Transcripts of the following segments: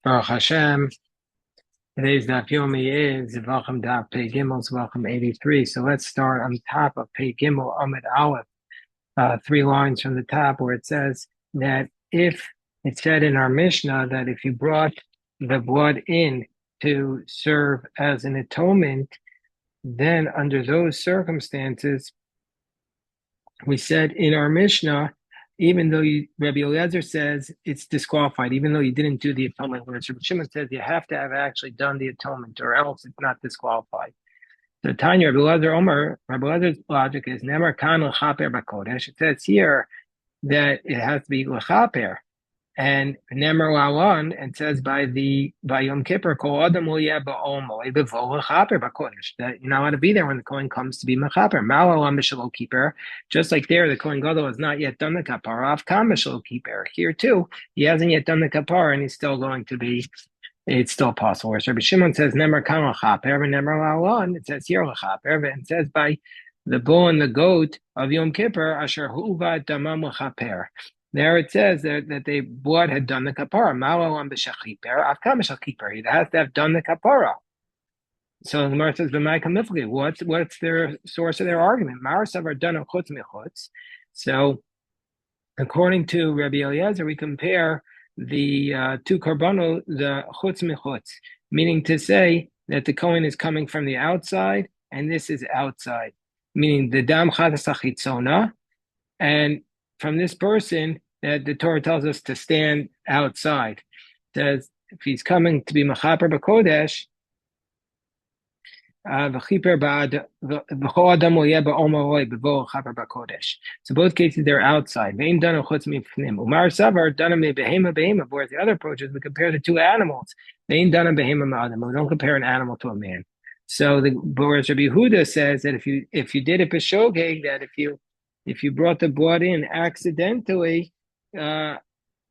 Baruch Hashem. Today's daf yomi is Zevachim daf Pei Gimel Zevachim 83. So let's start on top of Pei Gimel Amid Aleph, 3 lines from the top, where it says that if it said in our Mishnah that if you brought the blood in to serve as an atonement, then under those circumstances, we said in our Mishnah, even though Rabbi Eliezer says it's disqualified, even though you didn't do the atonement, whereas Rabbi Shimon says you have to have actually done the atonement, or else it's not disqualified. So Tanya, Rabbi Eliezer's logic is Nemer kan l'chaper b'kodesh. It says here that it has to be l'chaper, and Nemer Lawan, and says by Yom Kippur, Kol Adam Uliyah Ba'omo Bevo L'chaper B'Kodesh, that you're not allowed to be there when the Kohen comes to be Mechaper. Malalam B'Shelo Keeper, just like there, the Kohen Gadol has not yet done the Kapara. Av Kam B'Shelo Keeper. Here too, he hasn't yet done the Kapara, and he's still going to be. It's still possible. Whereas Rabbi Shimon says Nemer Kan L'chaper, and Nemer Lawan, it says here L'chaper, and it says by the bull and the goat of Yom Kippur, Asher Huva Damam L'chaper. There it says that the blood had done the kapara. He has to have done the kapara. So the Gemara says, what's their source of their argument? So according to Rabbi Eliezer, we compare the two karbono, the chutz michutz, meaning to say that the Kohen is coming from the outside and this is outside, meaning the dam chadas achitzona, and from this person that the Torah tells us to stand outside. It says if he's coming to be mechaper b'kodesh, so both cases they're outside. Whereas the other approach is we compare the two animals. We don't compare an animal to a man. So whereas Rabbi Yehuda says that if you did it b'shogeg, that if you brought the blood in accidentally, then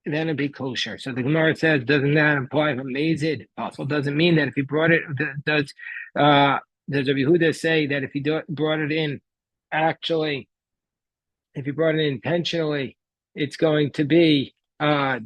it'd be kosher. So the Gemara says, doesn't that imply amazed? Possible doesn't mean that if you brought it, does Rabbi Yehuda say that if you brought it in actually, if you brought it in intentionally, it's going to be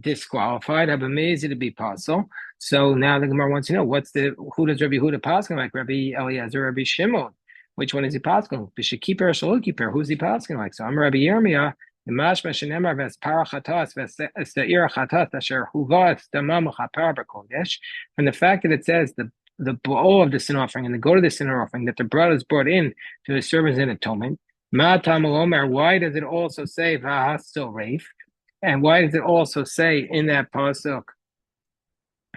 disqualified? Have amazed to be possible. So now the Gemara wants to know who does Rabbi Yehuda paskin like? Rabbi Eliezer, Rabbi Shimon? Which one is he paskin? B'shekiper or shalokiper? Who's he paskin like? So I'm Rabbi Yirmiyah. The mashma shenemar ves parachatas ves esteira chatas asher huvas damam chapar b'kodesh. From the fact that it says the bowl of the sin offering and the goat of the sin offering that the blood is brought in to serve as an atonement. Ma'atam omer. Why does it also say v'hasto reif? And why does it also say in that pasuk?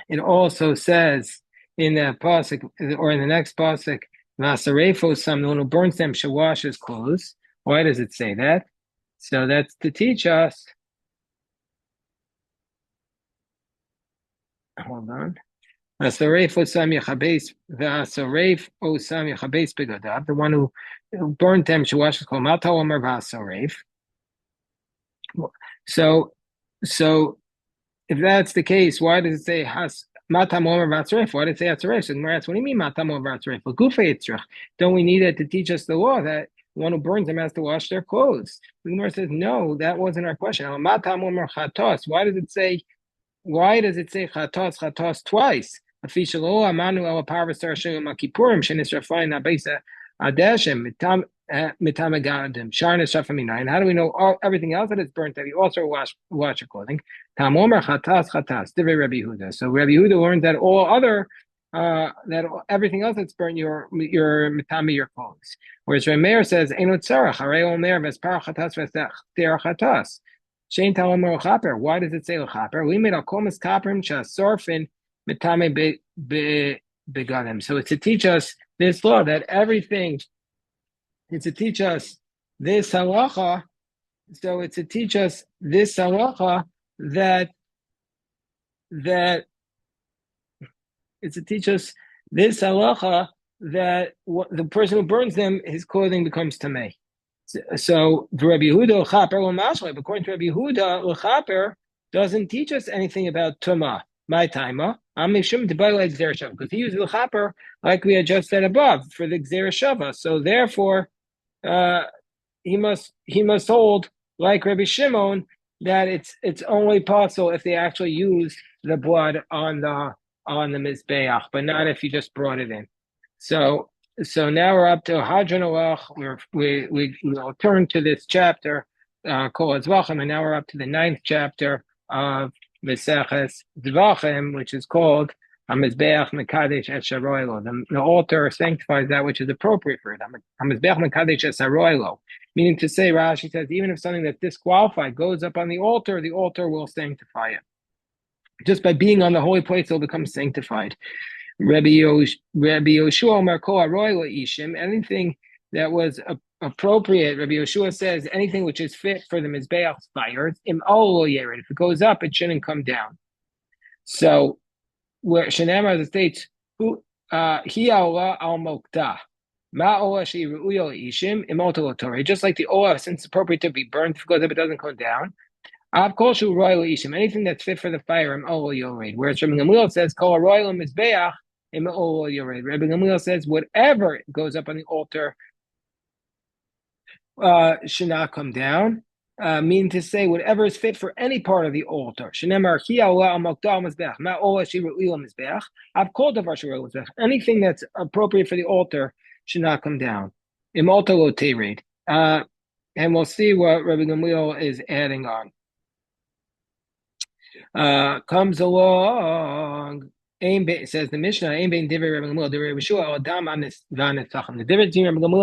It also says in that pasuk or in the next pasuk, v'asarefo sam, the one who burns them shall wash his clothes. Why does it say that? So that's to teach us. Hold on. The one who burned them should wash his clothes. So if that's the case, why does it say has? Why did it say Hatzaref? So what do you mean Matam over Hatzaref? Don't we need it to teach us the law that the one who burns them has to wash their clothes? The Gemara says, no, that wasn't our question. Why does it say chatos twice? And how do we know everything else that is burnt that you also wash your clothing? So Rabbi Yehuda learned that that everything else that's burnt your mitame your clothes. Whereas Rameir says why does it say l'chaper? We made al komas kaprim shasarfin mitame begadim. So it's to teach us this law that everything. It's to teach us this halacha. So it's to teach us this halacha that it's to teach us this halacha that the person who burns them, his clothing becomes tamei. So Rabbi Yehuda l'chaper l'mashlei. According to Rabbi Yehuda, l'chaper doesn't teach us anything about tuma. My timer, because he used l'chaper like we had just said above for the gzera shava. So therefore, he must hold like Rabbi Shimon that it's only possible if they actually use the blood on the mizbeach, but not if you just brought it in. So now we're up to Hadron Alach. We'll turn to this chapter called Zevachim, and now we're up to the 9th chapter of Meseches Zevachim, which is called Hamizbeach Mekadesh Et Sharoilo. The altar sanctifies that which is appropriate for it. Hamizbeach Mekadesh Et Sharoilo. Meaning to say, Rashi says, even if something that's disqualified goes up on the altar will sanctify it. Just by being on the holy place, it'll become sanctified. Rabbi Yoshua Omer Kol Haroy Ishim, anything that was appropriate, Rabbi Yoshua says, anything which is fit for the Mizbeach's fire, Im Ol Yered. If it goes up, it shouldn't come down. So, where Shenamar states, Hi Ola Al Mokta. Just like the oil, since it's appropriate to be burnt, if it goes up, it doesn't come down. Anything that's fit for the fire, whereas Rabbi Gamliel says, Rabbi Gamliel says, whatever goes up on the altar should not come down. Meaning to say, whatever is fit for any part of the altar. Anything that's appropriate for the altar should not come down. And we'll see what Rabbi Gamliel is adding on. Comes along. Says the Mishnah. The difference between Rabbi Gamliel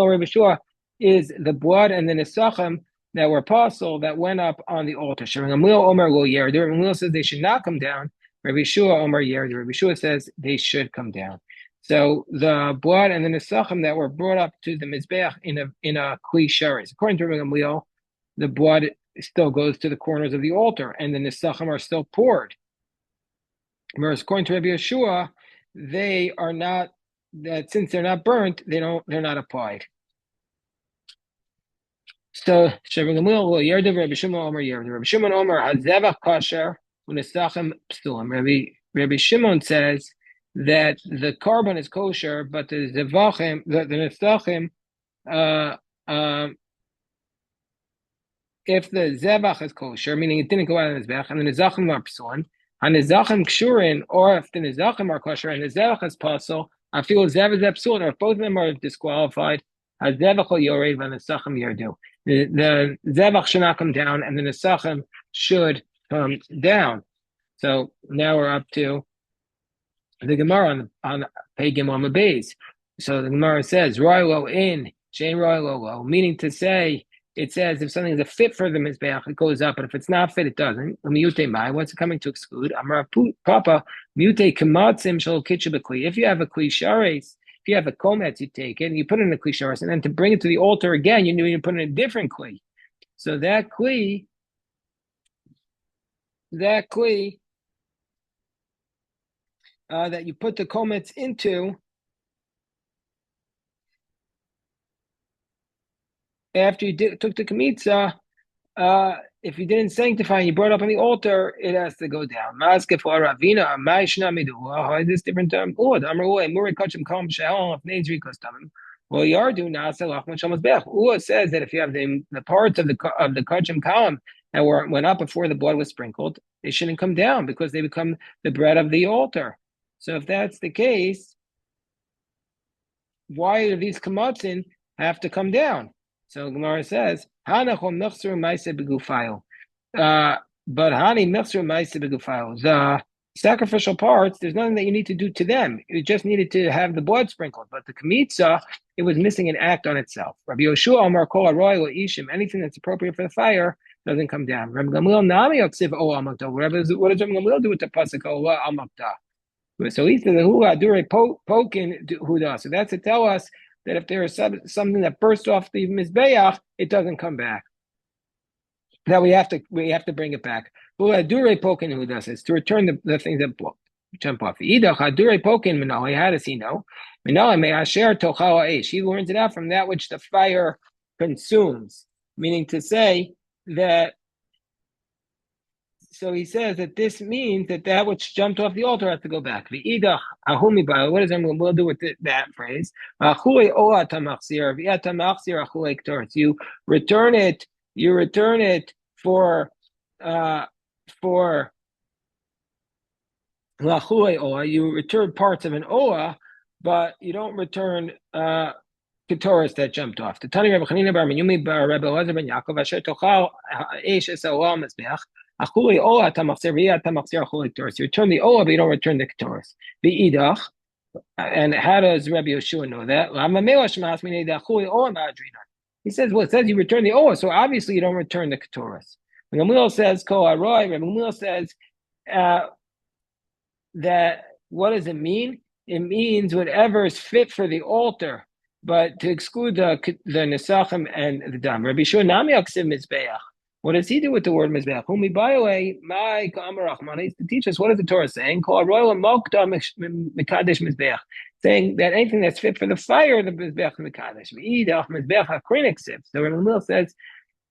and Rabbi Shua is the blood and the nesachim that were apostle that went up on the altar. Rabbi Gamliel says they should not come down. Rabbi Shua Omer Yer. Rabbi Shua says they should come down. So the blood and the nesachim that were brought up to the mizbeach in a kli sharis. According to Rabbi Gamliel, the blood still goes to the corners of the altar, and the nesachim are still poured. Whereas according to Rabbi Yeshua, they are not. That since they're not burnt, they're not applied. So Rabbi Gamliel will Yerdev Rabbi Shimon Omer Yerdev. Rabbi Shimon Omer Hazevach Kasher Unesachim Psulim. Rabbi Shimon says that the carbon is kosher, but the Zevachim, the Nesachim, if the Zevach is kosher, meaning it didn't go out of the Zevach, and the Nezachim are psulim, and the Nezachim kshurin, or if the Nezachim are kosher and the Zevach is pasul, I feel Zevach is psul, or if both of them are disqualified, Hazevach will yorev and the Nesachim yerdu. The Zevach should not come down, and the Nesachim should come down. So now we're up to the Gemara on Pei Gimel Beis. So the Gemara says, Roylo in, Shane Roylo, meaning to say, it says if something is a fit for the Mizbeach, it goes up, but if it's not fit, it doesn't. What's it coming to exclude? Papa, mute kamatzim shal kitchabakli. If you have a kli shares, if you have a kometz, you take it and you put it in a kli shares, and then to bring it to the altar again, you need to put in a different kli. So that kli that you put the kometz into, after you took the kamitza, if you didn't sanctify and you brought it up on the altar, it has to go down. This different term. Ua says that if you have the parts of the kachim column that went up before the blood was sprinkled, they shouldn't come down because they become the bread of the altar. So if that's the case, why do these kamatzin have to come down? So Gemara says, but Hani Mechsur Maise Begufayil. The sacrificial parts, there's nothing that you need to do to them. You just needed to have the blood sprinkled. But the Kamitza, it was missing an act on itself. Rabbi Yoshua Amar Kol Haroy Lo Ishim, anything that's appropriate for the fire doesn't come down. Rabbi Gamliel Nami Yoksiv O Amakta. What does Rabbi Gamliel do with the pasuk O Amakta? So he says the Hula Dure Pokin Huda. So that's to tell us that if there is something that bursts off the Mizbeach, it doesn't come back. That we have to bring it back. Hula Dure Pokin Huda says to return the things that jump off. Idach Dure Pokin Minali. How does he know? Minali may Asher Tochal Eish. He learns it out from that which the fire consumes. Meaning to say that. So he says that this means that which jumped off the altar has to go back. V'idach ahumi ba. What does we'll do with that phrase? You return it. You return it for for lachui oa, you return parts of an oa, but you don't return Ketoris that jumped off. The Tani Rabbi Chanina bar Menyumi bar Rabbi Elazar ben Yaakov asher tochal eish es oa mizbeach achuli oa tamachzer v'yat tamachzer achuli ketoris. You return the oa, but you don't return the ketoris. V'idach, and how does Rabbi Yeshua know that? He says, well, it says you return the oa, so obviously you don't return the ketoris. When Gamliel says ko aroi, Rabbi Gamliel says that what does it mean? It means whatever is fit for the altar, but to exclude the nesachim and the dam. Rabbi Yeshua nami aksiv mizbeach. What does he do with the word mizbeach? Humi bayaway my kamarachman. He's to teach us what is the Torah saying? Call royal mokta mikadesh mizbeach, saying that anything that's fit for the fire, the mizbeach mikadesh. V'idach mizbeach hakrin aksiv. So Rabbi Gamliel says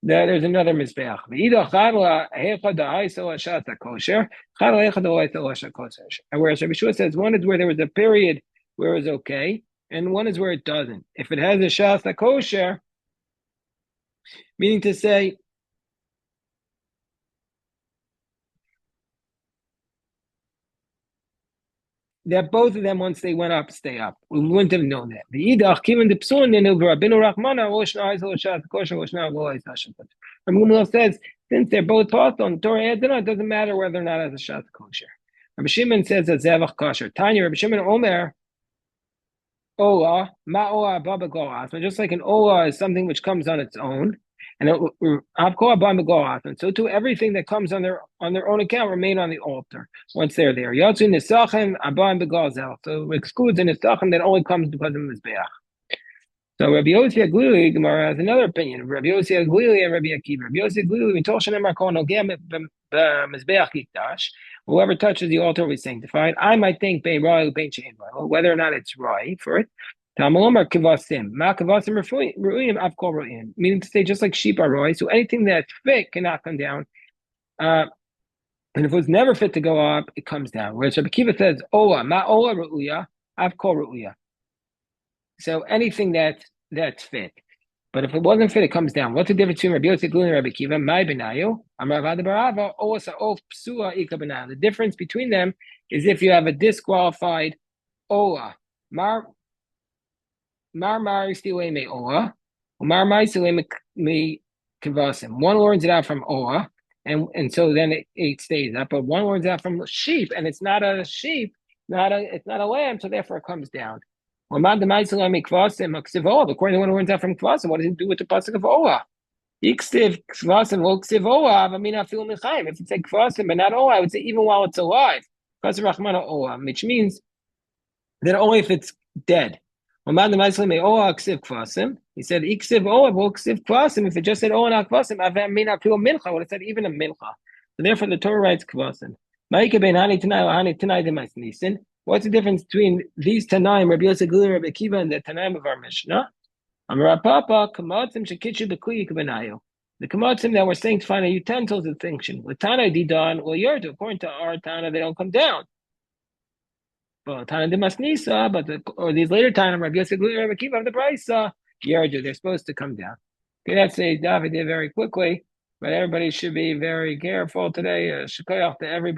there's another mizbeach. And whereas Rabbi Shua says one is where there was a period where it was okay, and one is where it doesn't. If it has a shasta kosher, meaning to say that both of them, once they went up, stay up. We wouldn't have known that. The idach kiven the psun nenu v'rabinu rachmana oshna izol shasta kosher oshna lo izashem. Rabbi says since they're both taught on Torah adds it doesn't matter whether or not as a shasta kosher. Rabbi Shimon says that zevach kosher. Tanya Rabbi Shimon Omer ola ma ola baba goas. Just like an ola is something which comes on its own, and so too everything that comes on their own account remain on the altar once they're there. Yotzu nisachim abam begazel. So it excludes an nisachim that only comes because of mizbeach. So Rabbi Yossi Aglili Gemara has another opinion. Rabbi Yossi Aglili and Rabbi Akiva. Rabbi Yossi Aglili, we told Shanem Rakon Ogem Mizbeach Yikdash. Whoever touches the altar will be sanctified. I might think Bein Roy Bein Shein Roy, whether or not it's Roy for it. Tamalomar Kivasim. Ma Kivasim Ru'im Avkol Ru'im. Meaning to say, just like sheep are Roy, so anything that's fit cannot come down. And if it was never fit to go up, it comes down. Whereas Rabbi Akiva says, Ola, Ma Ola Ru'uya, Avkol Ru'uya. So anything that's fit. But if it wasn't fit, it comes down. What's the difference between Rabbi Yossi and Rabbi Akiva? My benayu, Amravada barava, osa of psua ika benayu. The difference between them is if you have a disqualified ola. Mar stile me ola, mar stile me kavasim. One learns it out from ola, and so then it stays up. But one learns it out from sheep, and it's not a sheep, it's not a lamb, so therefore it comes down. According to the one who learns out from Kvasim, what does it do with the pasuk of Oah? If it's a Kvasim but not Oah, I would say even while it's alive, which means that only if it's dead. He said Iksiv Oah, Kvasim. If it just said Oah not Kvasim, I would have said even a mincha. So therefore, the Torah writes Kvasim. What's the difference between these Tanaim, Rabbi Yossi and Rabbi Akiva, and the Tanaim of our Mishnah? The kamatzim that were sanctifying the utensils of distinction. With Tana Didan, well, Yerdu, according to our Tana, they don't come down. Well, Tana de Masnisa, or these later Tana, Rabbi Yossi and Rabbi Akiva of the Brisa, Yerdu, they're supposed to come down. Okay, that's a David did very quickly, but everybody should be very careful today. Shikoyach to everybody.